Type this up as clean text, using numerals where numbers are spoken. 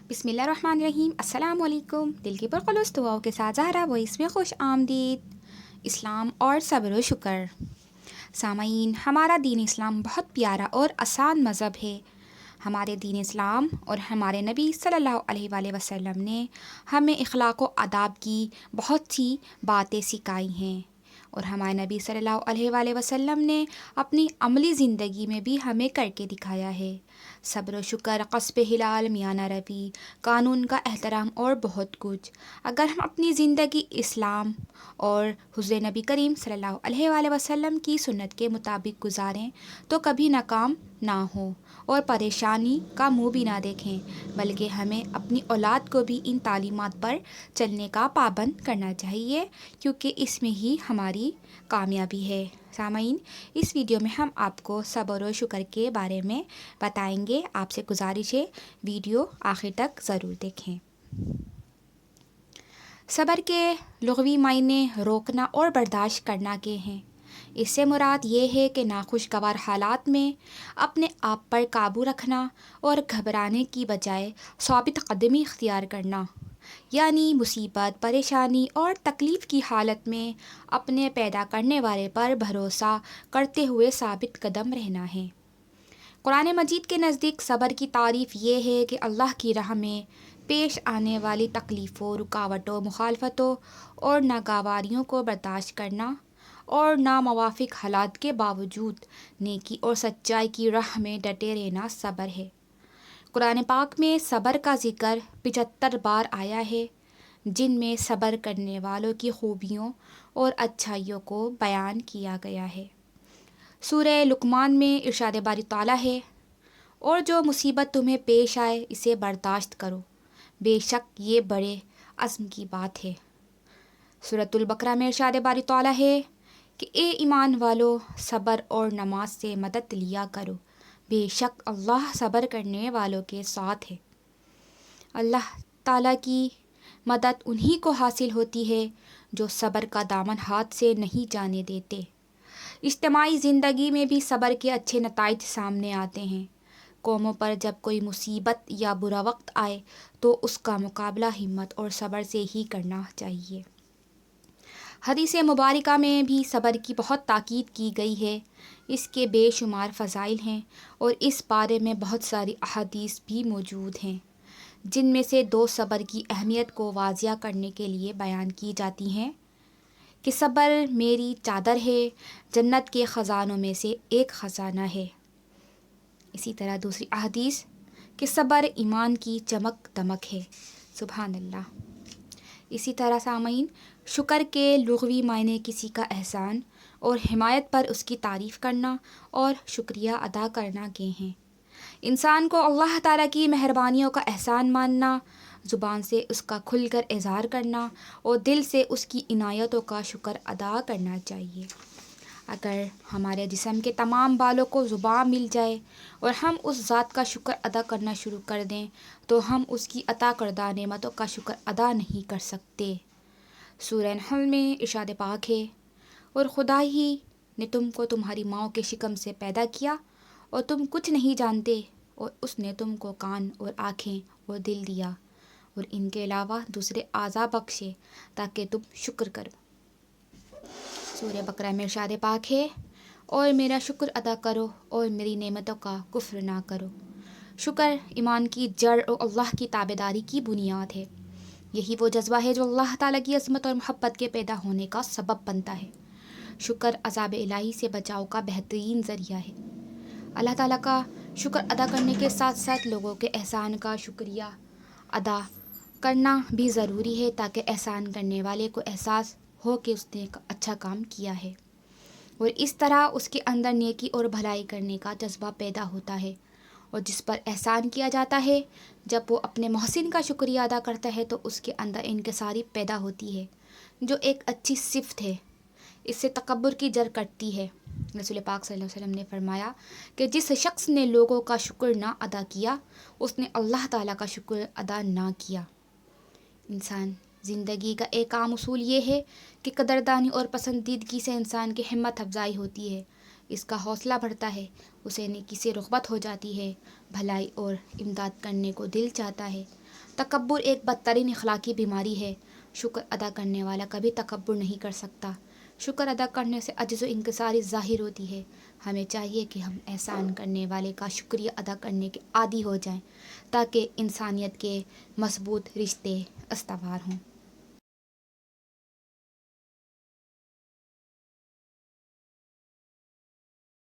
بسم اللہ الرحمن الرحیم۔ السلام علیکم۔ دل کی پرخلوص دعاؤں کے ساتھ زہرا وائس میں خوش آمدید۔ اسلام اور صبر و شکر۔ سامعین، ہمارا دین اسلام بہت پیارا اور آسان مذہب ہے۔ ہمارے دین اسلام اور ہمارے نبی صلی اللہ علیہ وآلہ وسلم نے ہمیں اخلاق و آداب کی بہت سی باتیں سکھائی ہیں، اور ہمارے نبی صلی اللہ علیہ وآلہ وسلم نے اپنی عملی زندگی میں بھی ہمیں کر کے دکھایا ہے۔ صبر و شکر، قصب حلال، میانہ روی، قانون کا احترام اور بہت کچھ۔ اگر ہم اپنی زندگی اسلام اور حضور نبی کریم صلی اللہ علیہ وآلہ وسلم کی سنت کے مطابق گزاریں تو کبھی ناکام نہ ہوں اور پریشانی کا منہ بھی نہ دیکھیں، بلکہ ہمیں اپنی اولاد کو بھی ان تعلیمات پر چلنے کا پابند کرنا چاہیے، کیونکہ اس میں ہی ہماری کامیابی ہے۔ سامعین، اس ویڈیو میں ہم آپ کو صبر و شکر کے بارے میں بتائیں گے۔ آپ سے گزارش ہے ویڈیو آخر تک ضرور دیکھیں۔ صبر کے لغوی معنی روکنا اور برداشت کرنا کے ہیں۔ اس سے مراد یہ ہے کہ ناخوشگوار حالات میں اپنے آپ پر قابو رکھنا اور گھبرانے کی بجائے ثابت قدمی اختیار کرنا، یعنی مصیبت، پریشانی اور تکلیف کی حالت میں اپنے پیدا کرنے والے پر بھروسہ کرتے ہوئے ثابت قدم رہنا ہے۔ قرآن مجید کے نزدیک صبر کی تعریف یہ ہے کہ اللہ کی راہ میں پیش آنے والی تکلیفوں، رکاوٹوں، مخالفتوں اور ناگواریوں کو برداشت کرنا، اور ناموافق حالات کے باوجود نیکی اور سچائی کی راہ میں ڈٹے رہنا صبر ہے۔ قرآن پاک میں صبر کا ذکر 75 بار آیا ہے، جن میں صبر کرنے والوں کی خوبیوں اور اچھائیوں کو بیان کیا گیا ہے۔ سورہ لقمان میں ارشاد باری تعالیٰ ہے، اور جو مصیبت تمہیں پیش آئے اسے برداشت کرو، بے شک یہ بڑے عزم کی بات ہے۔ سورۃ البقرہ میں ارشاد باری تعالیٰ ہے کہ اے ایمان والو، صبر اور نماز سے مدد لیا کرو، بے شک اللہ صبر کرنے والوں کے ساتھ ہے۔ اللہ تعالیٰ کی مدد انہی کو حاصل ہوتی ہے جو صبر کا دامن ہاتھ سے نہیں جانے دیتے۔ اجتماعی زندگی میں بھی صبر کے اچھے نتائج سامنے آتے ہیں۔ قوموں پر جب کوئی مصیبت یا برا وقت آئے تو اس کا مقابلہ ہمت اور صبر سے ہی کرنا چاہیے۔ حدیث مبارکہ میں بھی صبر کی بہت تاکید کی گئی ہے۔ اس کے بے شمار فضائل ہیں، اور اس بارے میں بہت ساری احادیث بھی موجود ہیں، جن میں سے 2 صبر کی اہمیت کو واضح کرنے کے لیے بیان کی جاتی ہیں کہ صبر میری چادر ہے، جنت کے خزانوں میں سے ایک خزانہ ہے۔ اسی طرح دوسری احادیث کہ صبر ایمان کی چمک دمک ہے۔ سبحان اللہ۔ اسی طرح سامعین، شکر کے لغوی معنی کسی کا احسان اور حمایت پر اس کی تعریف کرنا اور شکریہ ادا کرنا کے ہیں۔ انسان کو اللہ تعالیٰ کی مہربانیوں کا احسان ماننا، زبان سے اس کا کھل کر اظہار کرنا اور دل سے اس کی عنایتوں کا شکر ادا کرنا چاہیے۔ اگر ہمارے جسم کے تمام بالوں کو زبان مل جائے اور ہم اس ذات کا شکر ادا کرنا شروع کر دیں تو ہم اس کی عطا کردہ نعمتوں کا شکر ادا نہیں کر سکتے۔ سورہ نحل میں ارشاد پاک ہے، اور خدا ہی نے تم کو تمہاری ماؤں کے شکم سے پیدا کیا، اور تم کچھ نہیں جانتے، اور اس نے تم کو کان اور آنکھیں اور دل دیا، اور ان کے علاوہ دوسرے اعضاء بخشے تاکہ تم شکر کرو۔ سورہ بقرہ میں ارشاد پاک ہے، اور میرا شکر ادا کرو اور میری نعمتوں کا کفر نہ کرو۔ شکر ایمان کی جڑ اور اللہ کی تابعداری کی بنیاد ہے۔ یہی وہ جذبہ ہے جو اللہ تعالیٰ کی عظمت اور محبت کے پیدا ہونے کا سبب بنتا ہے۔ شکر عذاب الہی سے بچاؤ کا بہترین ذریعہ ہے۔ اللہ تعالیٰ کا شکر ادا کرنے کے ساتھ ساتھ لوگوں کے احسان کا شکریہ ادا کرنا بھی ضروری ہے، تاکہ احسان کرنے والے کو احساس ہو کہ اس نے ایک اچھا کام کیا ہے، اور اس طرح اس کے اندر نیکی اور بھلائی کرنے کا جذبہ پیدا ہوتا ہے۔ اور جس پر احسان کیا جاتا ہے، جب وہ اپنے محسن کا شکریہ ادا کرتا ہے تو اس کے اندر انکساری پیدا ہوتی ہے، جو ایک اچھی صفت ہے۔ اس سے تکبر کی جڑ کٹتی ہے۔ رسول پاک صلی اللہ علیہ وسلم نے فرمایا کہ جس شخص نے لوگوں کا شکر نہ ادا کیا، اس نے اللہ تعالیٰ کا شکر ادا نہ کیا۔ انسان زندگی کا ایک عام اصول یہ ہے کہ قدردانی اور پسندیدگی سے انسان کی ہمت افزائی ہوتی ہے، اس کا حوصلہ بڑھتا ہے، اسے نیکی سے رغبت ہو جاتی ہے، بھلائی اور امداد کرنے کو دل چاہتا ہے، تکبر ایک بدترین اخلاقی بیماری ہے۔ شکر ادا کرنے والا کبھی تکبر نہیں کر سکتا۔ شکر ادا کرنے سے عجز و انکساری ظاہر ہوتی ہے۔ ہمیں چاہیے کہ ہم احسان کرنے والے کا شکریہ ادا کرنے کے عادی ہو جائیں تاکہ انسانیت کے مضبوط رشتے استوار ہوں۔